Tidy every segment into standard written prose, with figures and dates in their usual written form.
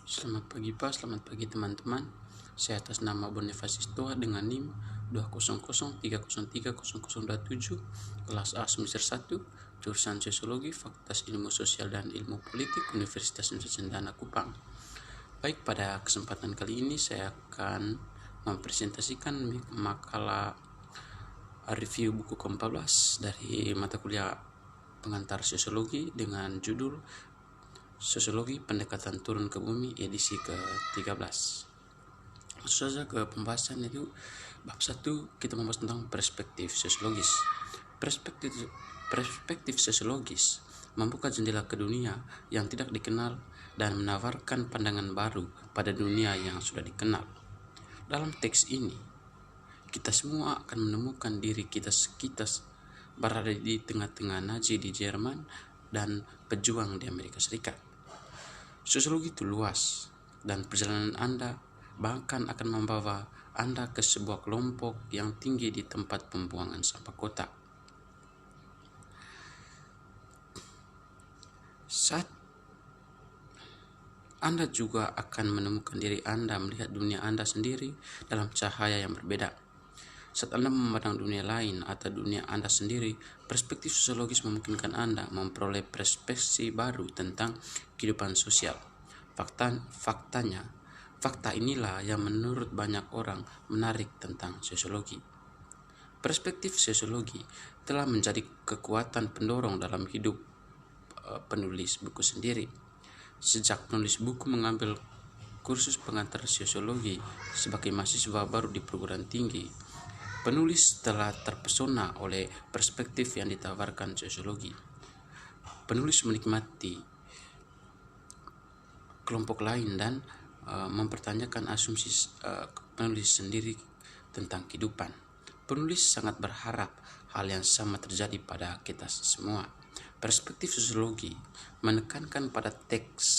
Selamat pagi Pak, selamat pagi teman-teman. Saya atas nama Bonifasis Toa dengan NIM 20030303027, kelas A semester 1, jurusan Sosiologi, Fakultas Ilmu Sosial dan Ilmu Politik, Universitas Nusa Cendana Kupang. Baik, pada kesempatan kali ini saya akan mempresentasikan makalah review buku ke-14 dari mata kuliah pengantar sosiologi dengan judul Sosiologi Pendekatan Turun ke Bumi edisi ke-13. Langsung saja ke pembahasan itu. Bab 1 kita membahas tentang perspektif sosiologis. Perspektif sosiologis membuka jendela ke dunia yang tidak dikenal dan menawarkan pandangan baru pada dunia yang sudah dikenal. Dalam teks ini, kita semua akan menemukan diri kita berada di tengah-tengah Nazi di Jerman dan pejuang di Amerika Serikat. Sosiologi itu luas, dan perjalanan Anda bahkan akan membawa Anda ke sebuah kelompok yang tinggi di tempat pembuangan sampah kota. Saat Anda juga akan menemukan diri Anda melihat dunia Anda sendiri dalam cahaya yang berbeda. Saat Anda memandang dunia lain atau dunia Anda sendiri, perspektif sosiologis memungkinkan Anda memperoleh perspektif baru tentang kehidupan sosial. Fakta inilah yang menurut banyak orang menarik tentang sosiologi. Perspektif sosiologi telah menjadi kekuatan pendorong dalam hidup penulis buku sendiri. Sejak penulis buku mengambil kursus pengantar sosiologi sebagai mahasiswa baru di perguruan tinggi, penulis telah terpesona oleh perspektif yang ditawarkan sosiologi. Penulis menikmati kelompok lain dan mempertanyakan asumsi penulis sendiri tentang kehidupan. Penulis sangat berharap hal yang sama terjadi pada kita semua. Perspektif sosiologi menekankan pada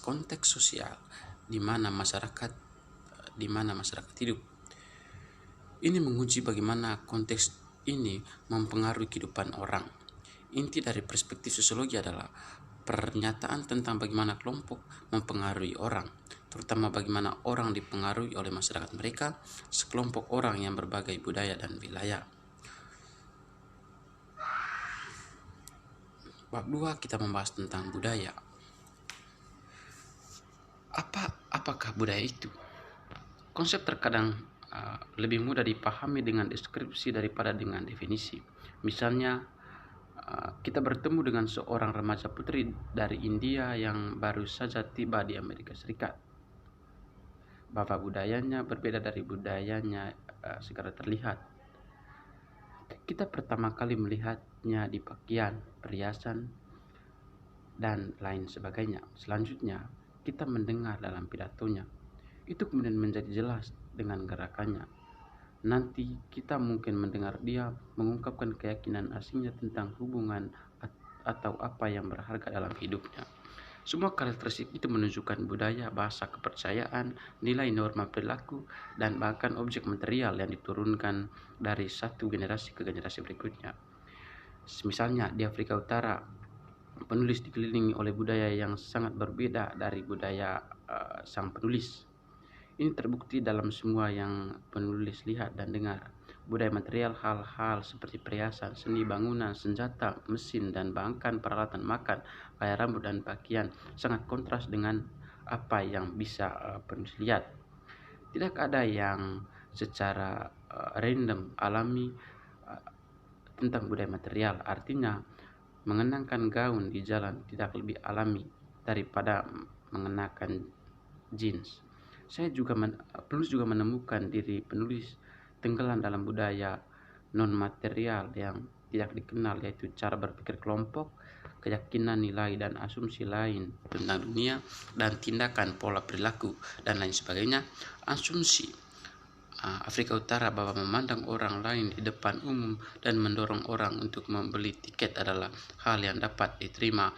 konteks sosial di mana masyarakat hidup. Ini menguji bagaimana konteks ini mempengaruhi kehidupan orang. Inti dari perspektif sosiologi adalah pernyataan tentang bagaimana kelompok mempengaruhi orang, terutama bagaimana orang dipengaruhi oleh masyarakat mereka, sekelompok orang yang berbagai budaya dan wilayah. Bab 2 kita membahas tentang budaya. Apakah budaya itu? Konsep terkadang lebih mudah dipahami dengan deskripsi daripada dengan definisi. Misalnya, kita bertemu dengan seorang remaja putri dari India yang baru saja tiba di Amerika Serikat. Bahwa budayanya berbeda dari budayanya secara terlihat. Kita pertama kali melihatnya di pakaian, perhiasan, dan lain sebagainya. Selanjutnya, kita mendengar dalam pidatonya. Itu kemudian menjadi jelas dengan gerakannya. Nanti kita mungkin mendengar dia mengungkapkan keyakinan aslinya tentang hubungan atau apa yang berharga dalam hidupnya. Semua karakteristik itu menunjukkan budaya, bahasa, kepercayaan, nilai norma perilaku, dan bahkan objek material yang diturunkan dari satu generasi ke generasi berikutnya. Misalnya di Afrika Utara, penulis dikelilingi oleh budaya yang sangat berbeda dari budaya sang penulis. Ini terbukti dalam semua yang penulis lihat dan dengar. Budaya material, hal-hal seperti perhiasan, seni bangunan, senjata, mesin, dan bahkan peralatan makan, gaya rambut dan pakaian sangat kontras dengan apa yang bisa penulis lihat. Tidak ada yang secara random, alami tentang budaya material. Artinya, mengenakan gaun di jalan tidak lebih alami daripada mengenakan jeans. Penulis juga menemukan diri penulis tenggelam dalam budaya non-material yang tidak dikenal, yaitu cara berpikir kelompok, keyakinan, nilai, dan asumsi lain tentang dunia, dan tindakan, pola perilaku, dan lain sebagainya. Asumsi Afrika Utara bahwa memandang orang lain di depan umum dan mendorong orang untuk membeli tiket adalah hal yang dapat diterima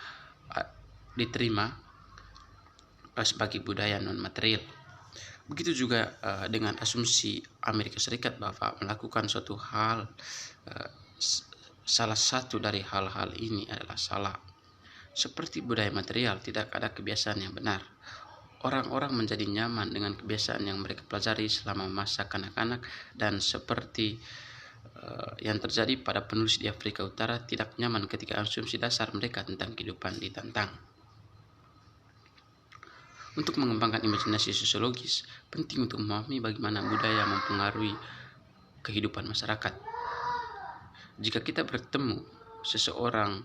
sebagai budaya non-material. Begitu juga dengan asumsi Amerika Serikat bahwa melakukan suatu hal, salah satu dari hal-hal ini adalah salah. Seperti budaya material, tidak ada kebiasaan yang benar. orang-orang menjadi nyaman dengan kebiasaan yang mereka pelajari selama masa kanak-kanak, dan seperti yang terjadi pada penulis di Afrika Utara tidak nyaman ketika asumsi dasar mereka tentang kehidupan ditantang. Untuk mengembangkan imajinasi sosiologis, penting untuk memahami bagaimana budaya mempengaruhi kehidupan masyarakat. Jika kita bertemu seseorang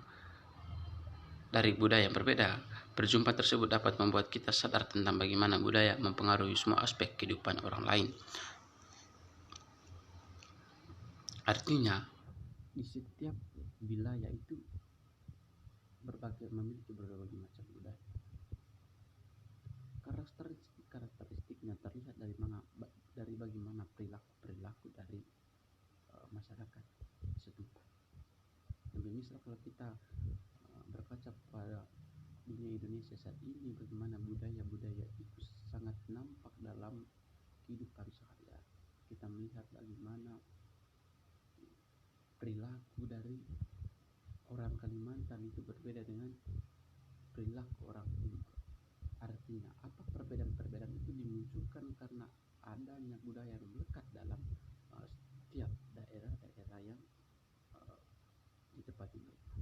dari budaya yang berbeda, perjumpaan tersebut dapat membuat kita sadar tentang bagaimana budaya mempengaruhi semua aspek kehidupan orang lain. Artinya, di setiap wilayah itu memiliki berbagai macam budaya. Karakteristiknya terlihat dari bagaimana perilaku dari masyarakat setempat. Misal kalau kita berkaca pada dunia Indonesia saat ini, bagaimana budaya-budaya itu sangat nampak dalam kehidupan sehari-hari. Kita melihat bagaimana perilaku dari orang Kalimantan itu berbeda dengan perilaku orang Timur. Artinya apa, perbedaan-perbedaan itu dimunculkan karena adanya budaya yang melekat dalam setiap daerah-daerah yang ditempati mereka.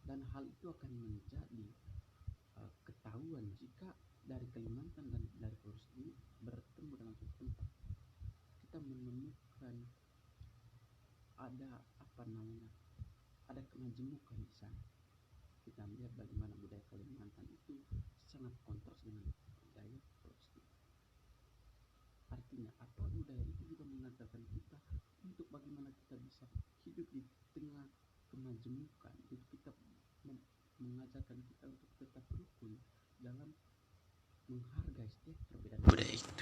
Dan hal itu akan menjadi ketahuan jika dari Kalimantan dan dari Sulawesi ini bertemu dengan satu tempat, kita menemukan ada ada kemajemukan di sana. Kita melihat bagaimana budaya Kalimantan itu sangat kontras dengan budaya Sulawesi. Artinya apa, budaya itu juga mengajarkan kita untuk bagaimana kita bisa hidup di tengah kemajemukan. Itu kita mengajarkan kita untuk tetap rukun dalam menghargai setiap perbedaan budaya itu.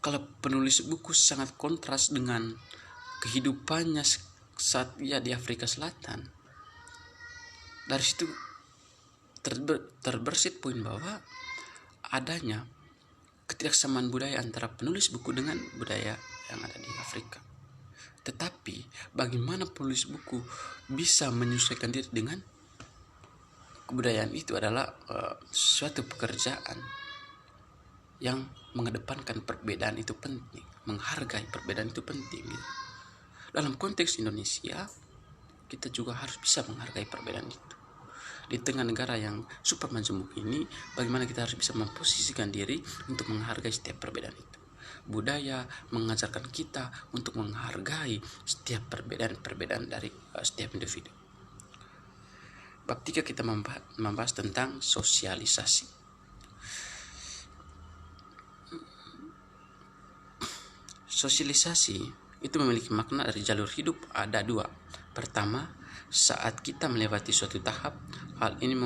Kalau penulis buku sangat kontras dengan kehidupannya saat ia di Afrika Selatan, dari situ terbersit poin bahwa adanya ketidaksamaan budaya antara penulis buku dengan budaya yang ada di Afrika. Tetapi bagaimana penulis buku bisa menyesuaikan diri dengan kebudayaan itu adalah suatu pekerjaan yang mengedepankan perbedaan itu penting, menghargai perbedaan itu penting. Dalam konteks Indonesia, kita juga harus bisa menghargai perbedaan itu. Di tengah negara yang super majemuk ini, bagaimana kita harus bisa memposisikan diri untuk menghargai setiap perbedaan itu. Budaya mengajarkan kita untuk menghargai setiap perbedaan dari setiap individu. Bab 3 kita membahas tentang sosialisasi. Sosialisasi itu memiliki makna dari jalur hidup ada dua. Pertama, saat kita melewati suatu tahap, hal ini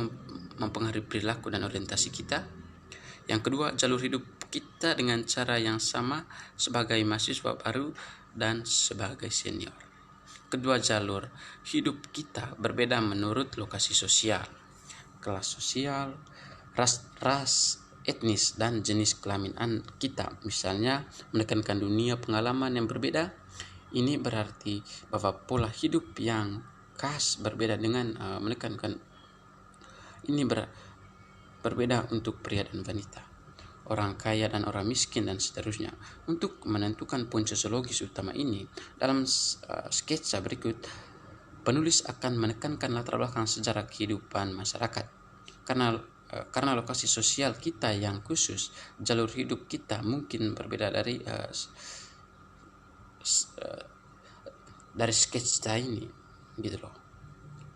mempengaruhi perilaku dan orientasi kita. Yang kedua, jalur hidup kita dengan cara yang sama sebagai mahasiswa baru dan sebagai senior. Kedua jalur hidup kita berbeda menurut lokasi sosial, kelas sosial, ras, etnis, dan jenis kelamin kita. Misalnya menekankan dunia pengalaman yang berbeda, ini berarti bahwa pola hidup yang khas berbeda dengan menekankan ini berbeda untuk pria dan wanita, orang kaya dan orang miskin, dan seterusnya. Untuk menentukan poin sosiologis utama ini, dalam sketsa berikut penulis akan menekankan latar belakang sejarah kehidupan masyarakat. Karena lokasi sosial kita yang khusus, jalur hidup kita mungkin berbeda dari sketsa ini, gitu loh,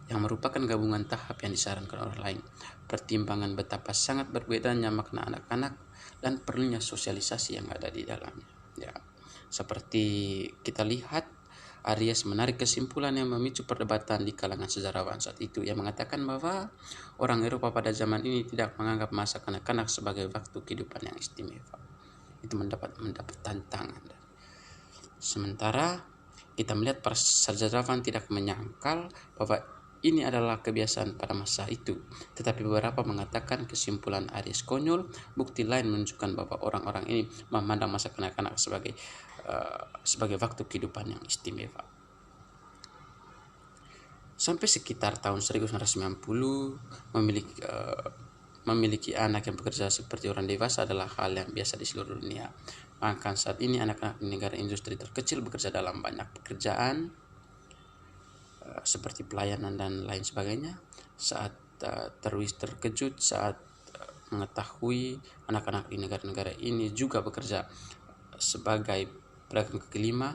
yang merupakan gabungan tahap yang disarankan orang lain. Pertimbangan betapa sangat berbedanya makna anak-anak dan perlunya sosialisasi yang ada di dalamnya. Ya, seperti kita lihat, Aries menarik kesimpulan yang memicu perdebatan di kalangan sejarawan saat itu, yang mengatakan bahwa orang Eropa pada zaman ini tidak menganggap masa kanak-kanak sebagai waktu kehidupan yang istimewa. Itu mendapat tantangan. Sementara kita melihat para sejarawan tidak menyangkal bahwa ini adalah kebiasaan pada masa itu, tetapi beberapa mengatakan kesimpulan Aries konyol. Bukti lain menunjukkan bahwa orang-orang ini memandang masa kanak-kanak sebagai waktu kehidupan yang istimewa. Sampai sekitar tahun 1990 memiliki anak yang bekerja seperti orang dewasa adalah hal yang biasa di seluruh dunia. Bahkan saat ini anak-anak di negara industri terkecil bekerja dalam banyak pekerjaan seperti pelayanan dan lain sebagainya. Saat terkejut saat mengetahui anak-anak di negara-negara ini juga bekerja sebagai pedagang kaki lima,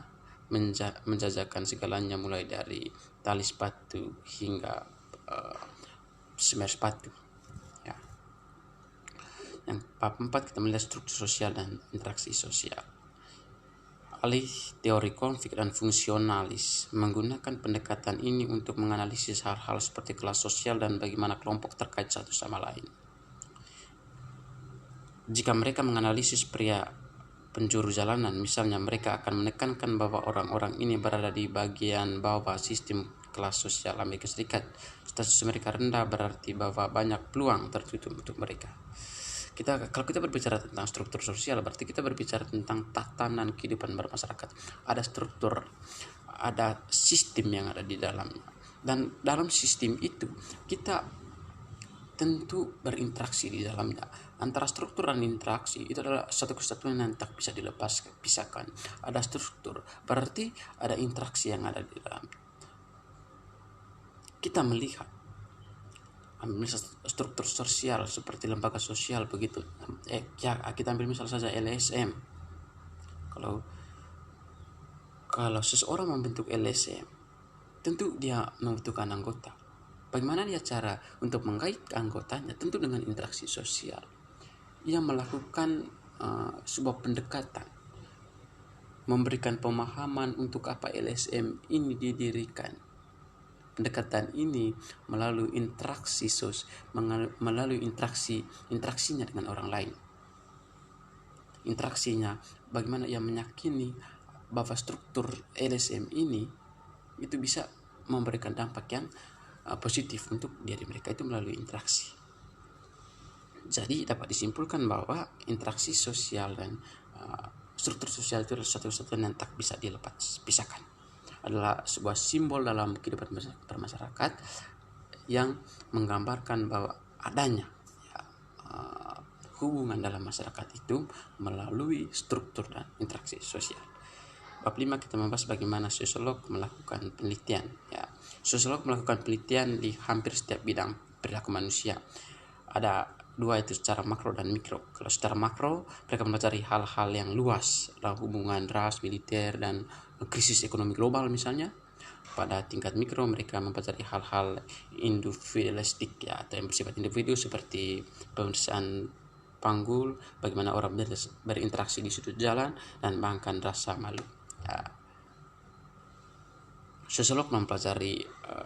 menjajakan segalanya mulai dari tali sepatu hingga semer sepatu. Ya. Yang bab 4 kita melihat struktur sosial dan interaksi sosial. Alih teori konflik dan fungsionalis menggunakan pendekatan ini untuk menganalisis hal-hal seperti kelas sosial dan bagaimana kelompok terkait satu sama lain. Jika mereka menganalisis pria penjuru jalanan, misalnya mereka akan menekankan bahwa orang-orang ini berada di bagian bawah sistem kelas sosial Amerika Serikat. Status mereka rendah berarti bahwa banyak peluang tertutup untuk mereka. Kalau kita berbicara tentang struktur sosial, berarti kita berbicara tentang tatanan kehidupan bermasyarakat. Ada struktur, ada sistem yang ada di dalamnya. Dan dalam sistem itu kita tentu berinteraksi di dalamnya. Antara struktur dan interaksi itu adalah satu kesatuan yang tak bisa pisahkan. Ada struktur, berarti ada interaksi yang ada di dalam. Kita melihat struktur sosial seperti lembaga sosial begitu. Kita ambil misal saja LSM. Kalau seseorang membentuk LSM, tentu dia membutuhkan anggota. Bagaimana dia cara untuk menggait anggotanya? Tentu dengan interaksi sosial. Ia melakukan sebuah pendekatan, memberikan pemahaman untuk apa LSM ini didirikan. Pendekatan ini melalui interaksinya dengan orang lain. Interaksinya, bagaimana ia meyakini bahwa struktur LSM ini itu bisa memberikan dampak yang positif untuk diri mereka, itu melalui interaksi. Jadi dapat disimpulkan bahwa interaksi sosial dan struktur sosial itu adalah satu-satunya yang tak bisa pisahkan. Adalah sebuah simbol dalam kehidupan bermasyarakat yang menggambarkan bahwa adanya hubungan dalam masyarakat itu melalui struktur dan interaksi sosial. Bab 5 kita membahas bagaimana sosiolog melakukan penelitian. Sosiolog melakukan penelitian di hampir setiap bidang perilaku manusia. Ada dua, itu secara makro dan mikro. Kalau secara makro, mereka mempelajari hal-hal yang luas dalam hubungan ras, militer, dan krisis ekonomi global misalnya. Pada tingkat mikro, mereka mempelajari hal-hal individualistik atau yang bersifat individu seperti pemeriksaan panggul, bagaimana orang berinteraksi di sudut jalan, dan bahkan rasa malu. Sosiolog mempelajari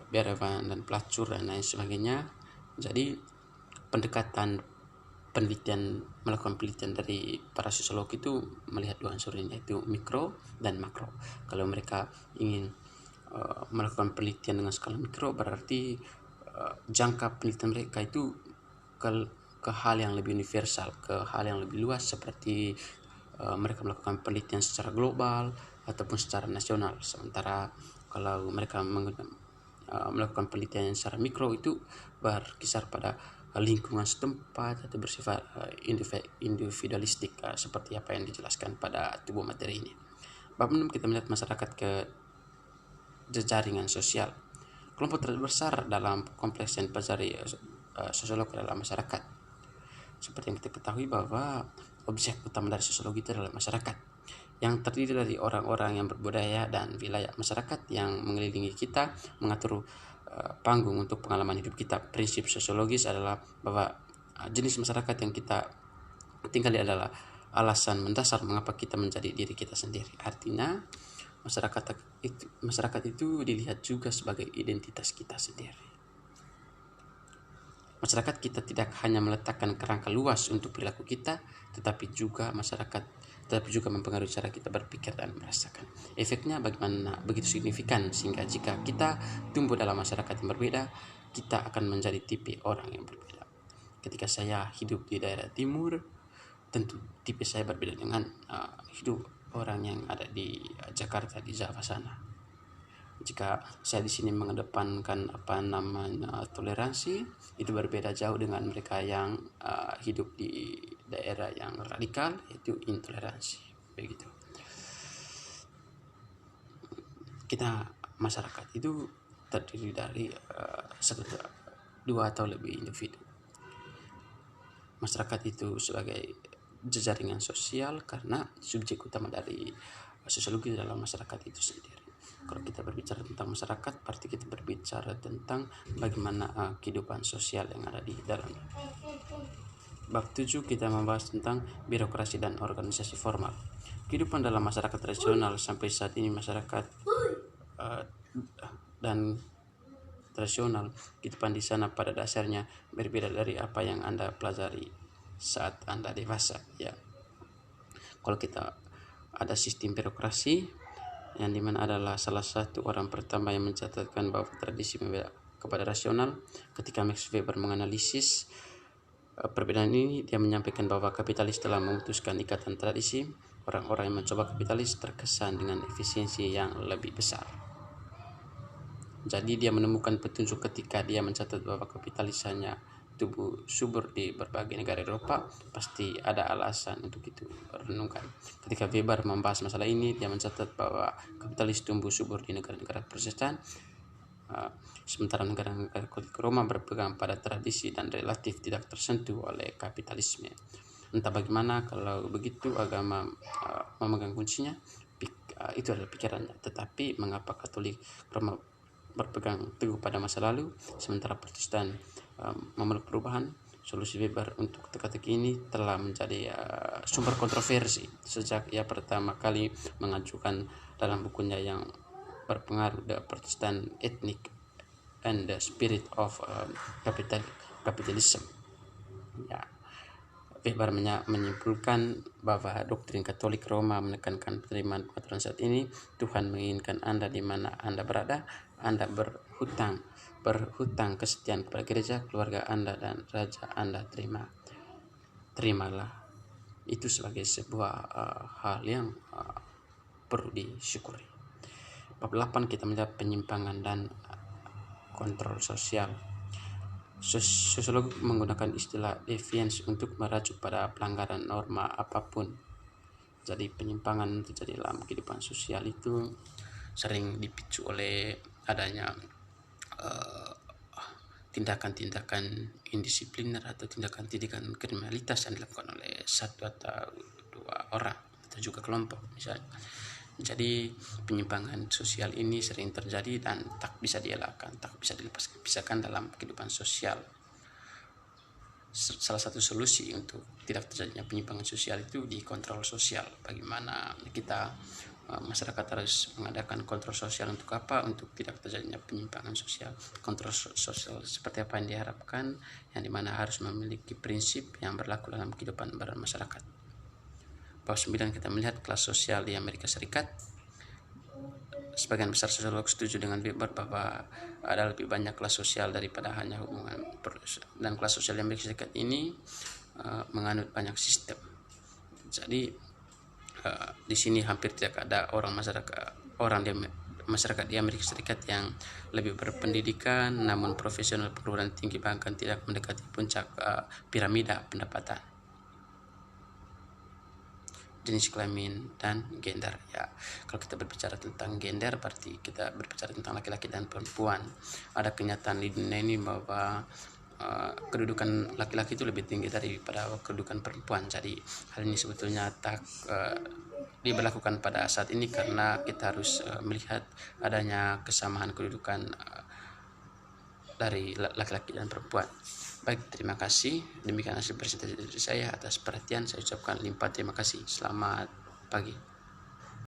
biarawan dan pelacur dan lain sebagainya. Jadi melakukan penelitian dari para sosiolog itu melihat dua unsur ini, yaitu mikro dan makro. Kalau mereka ingin melakukan penelitian dengan skala mikro, berarti jangka penelitian mereka itu ke hal yang lebih universal, ke hal yang lebih luas, seperti mereka melakukan penelitian secara global ataupun secara nasional. Sementara kalau mereka melakukan penelitian secara mikro, itu berkisar pada lingkungan setempat atau bersifat individualistik, seperti apa yang dijelaskan pada tubuh materi ini. Bab 6 kita melihat masyarakat ke jejaringan sosial. Kelompok terbesar dalam kompleks yang dipelajari sosiolog adalah masyarakat. Seperti yang kita ketahui bahwa objek utama dari sosiologi itu adalah masyarakat, yang terdiri dari orang-orang yang berbudaya dan wilayah masyarakat yang mengelilingi kita, mengatur panggung untuk pengalaman hidup kita. Prinsip sosiologis adalah bahwa jenis masyarakat yang kita tinggali adalah alasan mendasar mengapa kita menjadi diri kita sendiri. Artinya masyarakat itu dilihat juga sebagai identitas kita sendiri. Masyarakat kita tidak hanya meletakkan kerangka luas untuk perilaku kita, tetapi juga mempengaruhi cara kita berpikir dan merasakan. Efeknya begitu signifikan, sehingga jika kita tumbuh dalam masyarakat yang berbeda, kita akan menjadi tipe orang yang berbeda. Ketika saya hidup di daerah timur, tentu tipe saya berbeda dengan hidup orang yang ada di Jakarta, di Java sana. Jika saya di sini mengedepankan toleransi, itu berbeda jauh dengan mereka yang hidup di daerah yang radikal, yaitu intoleransi. Begitu. Kita masyarakat itu terdiri dari dua atau lebih individu. Masyarakat itu sebagai jejaringan sosial karena subjek utama dari sosiologi dalam masyarakat itu sendiri. Kalau kita berbicara tentang masyarakat, berarti kita berbicara tentang bagaimana kehidupan sosial yang ada di dalamnya. Bab 7 kita membahas tentang birokrasi dan organisasi formal. Kehidupan dalam masyarakat tradisional sampai saat ini, masyarakat dan tradisional, kehidupan di sana pada dasarnya berbeda dari apa yang Anda pelajari saat Anda dewasa. Ya, kalau kita ada sistem birokrasi yang dimana adalah salah satu orang pertama yang mencatatkan bahwa tradisi berbeda kepada rasional. Ketika Max Weber menganalisis perbedaan ini, dia menyampaikan bahwa kapitalis telah memutuskan ikatan tradisi. Orang-orang yang mencoba kapitalis terkesan dengan efisiensi yang lebih besar. Jadi dia menemukan petunjuk ketika dia mencatat bahwa kapitalis hanya tumbuh subur di berbagai negara Eropa. Pasti ada alasan untuk itu, renungkan. Ketika Weber membahas masalah ini, dia mencatat bahwa kapitalis tumbuh subur di negara-negara Protestan, sementara negara-negara Katolik Roma berpegang pada tradisi dan relatif tidak tersentuh oleh kapitalisme. Entah bagaimana, kalau begitu agama memegang kuncinya, itu adalah pikirannya. Tetapi mengapa Katolik Roma berpegang teguh pada masa lalu, sementara Protestan memeluk perubahan? Solusi Weber untuk teka-teki ini telah menjadi sumber kontroversi sejak ia pertama kali mengajukan dalam bukunya yang berpengaruh The Protestant Ethic and the Spirit of Capitalism. Ya, Weber menyimpulkan bahwa doktrin Katolik Roma menekankan penerimaan pengaturan saat ini. Tuhan menginginkan Anda di mana Anda berada. Anda berhutang kesetiaan kepada gereja, keluarga Anda, dan raja Anda. Terimalah itu sebagai sebuah hal yang perlu disyukuri. Bab 8 kita melihat penyimpangan dan kontrol sosial. Sosiolog menggunakan istilah deviance untuk merujuk pada pelanggaran norma apapun. Jadi penyimpangan terjadi dalam kehidupan sosial itu sering dipicu oleh adanya tindakan-tindakan indisipliner atau tindakan-tindakan kriminalitas yang dilakukan oleh satu atau dua orang atau juga kelompok misalnya. Jadi penyimpangan sosial ini sering terjadi dan tak bisa dielakkan, tak bisa dipisahkan dalam kehidupan sosial. Salah satu solusi untuk tidak terjadinya penyimpangan sosial itu di kontrol sosial. Bagaimana kita masyarakat harus mengadakan kontrol sosial untuk apa? Untuk tidak terjadinya penyimpangan sosial. Kontrol sosial seperti apa yang diharapkan, yang dimana harus memiliki prinsip yang berlaku dalam kehidupan bermasyarakat. Bab 9 kita melihat kelas sosial di Amerika Serikat. Sebagian besar sosiolog setuju dengan Weber bahwa ada lebih banyak kelas sosial daripada hanya hubungan, dan kelas sosial di Amerika Serikat ini menganut banyak sistem. Jadi di sini hampir tidak ada masyarakat di Amerika Serikat yang lebih berpendidikan namun profesional perguruan tinggi, bahkan tidak mendekati puncak piramida pendapatan. Jenis kelamin dan gender. Ya, kalau kita berbicara tentang gender, berarti kita berbicara tentang laki-laki dan perempuan. Ada kenyataan di dunia ini bahwa kedudukan laki-laki itu lebih tinggi daripada kedudukan perempuan. Jadi hal ini sebetulnya tak diberlakukan pada saat ini karena kita harus melihat adanya kesamaan kedudukan dari laki-laki dan perempuan. Baik, terima kasih. Demikian hasil presentasi dari saya. Atas perhatian saya ucapkan limpah terima kasih. Selamat pagi.